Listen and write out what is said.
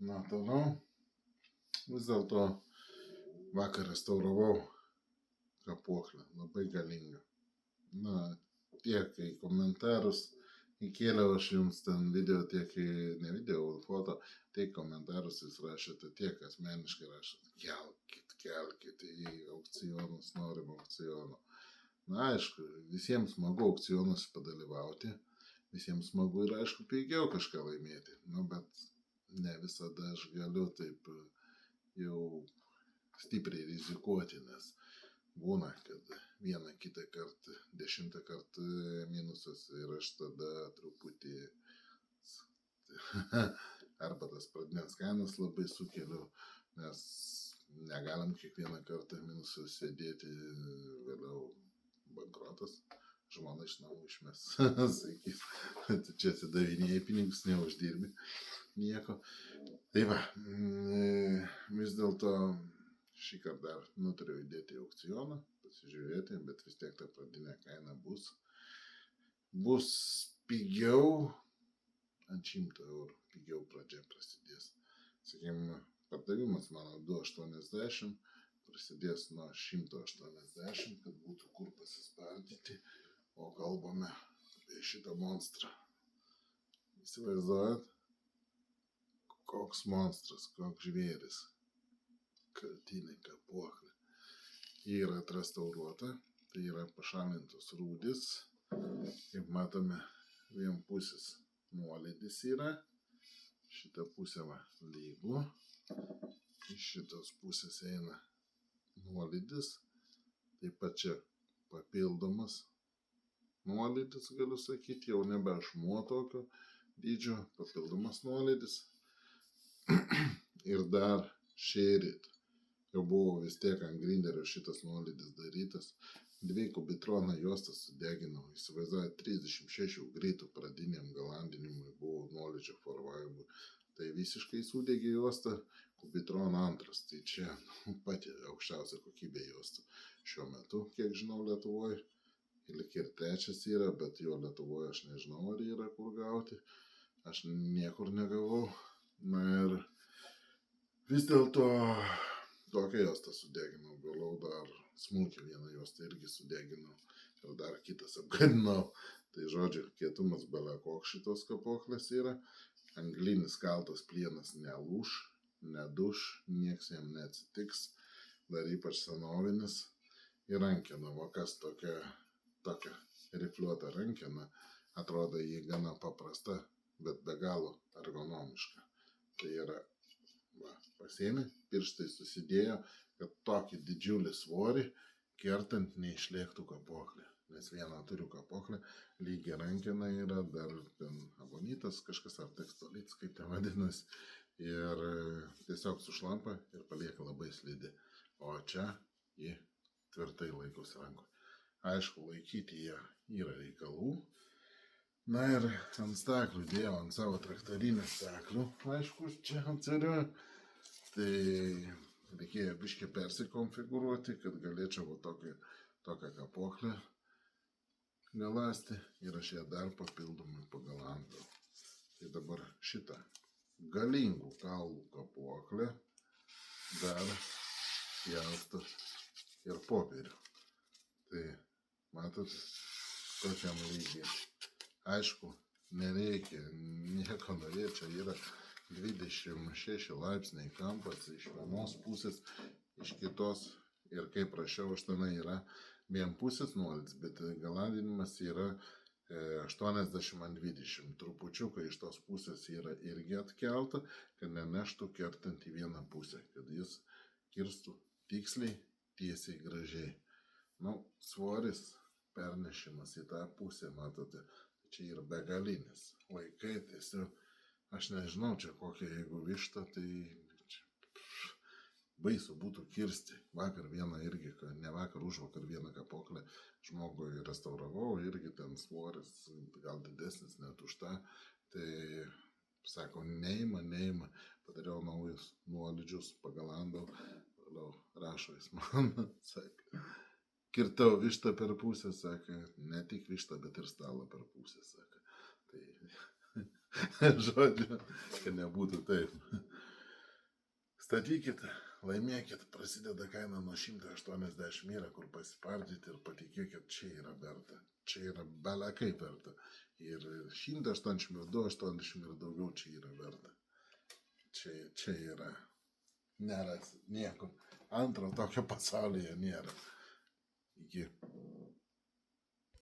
Na, toliau. Vis dėlto vakar restauravau kapuoklę. Labai galinga. Na, tiek į komentarus įkėliau aš jums ten video, tiek į, ne video, foto, tiek komentarus jūs rašėte, tiek asmeniškai rašėte, kelkite į aukcionus, norim aukcionų. Na, aišku, visiems smagu aukcionuose padalyvauti, visiems smagu ir aišku pigiau kažką laimėti, nu, bet ne visada aš galiu taip jau stipriai rizikuoti, nes būna, kad vieną kitą kartą, 10 kartą minusas ir aš tada truputį arba tas pradinės kainas labai sukeliu, nes negalim kiekvieną kartą minusą sėdėti, vėliau bankrotas, žmona iš namų išmes, sakys, tu čia atidavinėjai pinigus, neuždirbi nieko. Tai va, vis dėlto šį kartą dar nutariau įdėti į aukcioną, pasižiūrėti, bet vis tiek ta pradinė kaina bus pigiau, ant 100 eurų pigiau pradžia prasidės. Sakykime, pardavimas mano 280, prasidės nuo 180, kad būtų kur pasispardyti, o kalbame apie šitą monstrą. Įsivaizduojat, koks monstras, koks žvėris. Kartinė kapuoklė. Ji yra atrestauruota, tai yra pašalintos rūdys. Kaip matome, vienpusis nuolydis yra. Šitą pusę va lygu. Iš šitos pusės eina nuolydis. Taip pat čia papildomas nuolydis, galiu sakyti, jau nebe ašmuo tokio dydžio, papildomas nuolydis. Ir dar šėryt. Jau buvo vis tiek ant grinderio šitas nuolydis darytas. 2 kubitroną juostą sudeginau. Įsivaizduoju, 36 greitų pradiniam galandinimui buvo nuolydžio formavimui. Tai visiškai sudegė juostą, kubitroną antras. Tai čia pati aukščiausia kokybė juostų. Šiuo metu, kiek žinau, Lietuvoje. Ir trečias yra, bet jo Lietuvoje aš nežinau, ar yra kur gauti. Aš niekur negavau. Na ir vis dėlto tokią juostą sudeginau, vėliau dar smulkią vieną juostą irgi sudeginau ir dar kitas apgadinau. Tai žodžiu, kietumas bele koks šitos kapuoklės yra. Anglinis kaltas plienas nelūš, neduš, nieks jam neatsitiks, dar ypač senovinis. Ir rankena, va kas tokia rifliuota rankena, atrodo jį gana paprasta, bet be galo ergonomiška. Tai yra, va, pasiėmė, pirštai susidėjo, kad tokį didžiulį svorį kertant neišlėktų kapuoklė. Nes vieną turiu kapuoklę, lygia rankena yra, dar ten abonitas kažkas ar tekstolits, kaip ten vadinasi. Ir tiesiog sušlampa ir palieka labai slidi. O čia ji tvirtai laikosi rankoje. Aišku, laikyti jie yra reikalų. Na ir ant staklių dėjau, ant savo traktorinių staklių, aišku, čia turiu. Tai reikėjo biškį persikonfigūruoti, kad galėčiau tokią kapuoklę galasti ir aš ją dar papildomai pagalandau. Tai dabar šitą galingų kaulų kapuoklę dar pjausto ir popierių. Tai matot, tokiam lygiai. Aišku, nereikia nieko norėti, čia yra 26 laipsniai kampas iš vienos pusės, iš kitos ir kaip prašiau, aš tenai yra vienpusis nuolydis, bet galandinimas yra 80/20, trupučiuką iš tos pusės yra irgi atkelta, kad neneštų kertant į vieną pusę, kad jis kirstų tiksliai, tiesiai, gražiai. Nu, svoris, pernešimas į tą pusę, matote, čia yra begalinis. Laikai tiesiog, aš nežinau, čia kokia, jeigu višta, tai čia baisu būtų kirsti. Vakar vieną irgi, ne vakar, užvakar vieną kapuoklę žmogui restauravau, irgi ten svoris, gal didesnis net už tą. Tai sako, neima, padariau naujus nuolydžius, pagalandau, rašo jis man, sakė. Kirtau vištą per pusę, sakė, ne tik vištą, bet ir stalą per pusę, sakė. Tai, žodžiu, kad nebūtų taip. Statykit, laimėkit, prasideda kaina nuo 180 yra, kur pasispardyti ir patikėkit, čia yra verta. Čia yra belekai verta. Ir 180 ir 280 ir daugiau čia yra verta. Čia yra. Nėra nieko. Antro tokio pasaulyje nėra. Iki.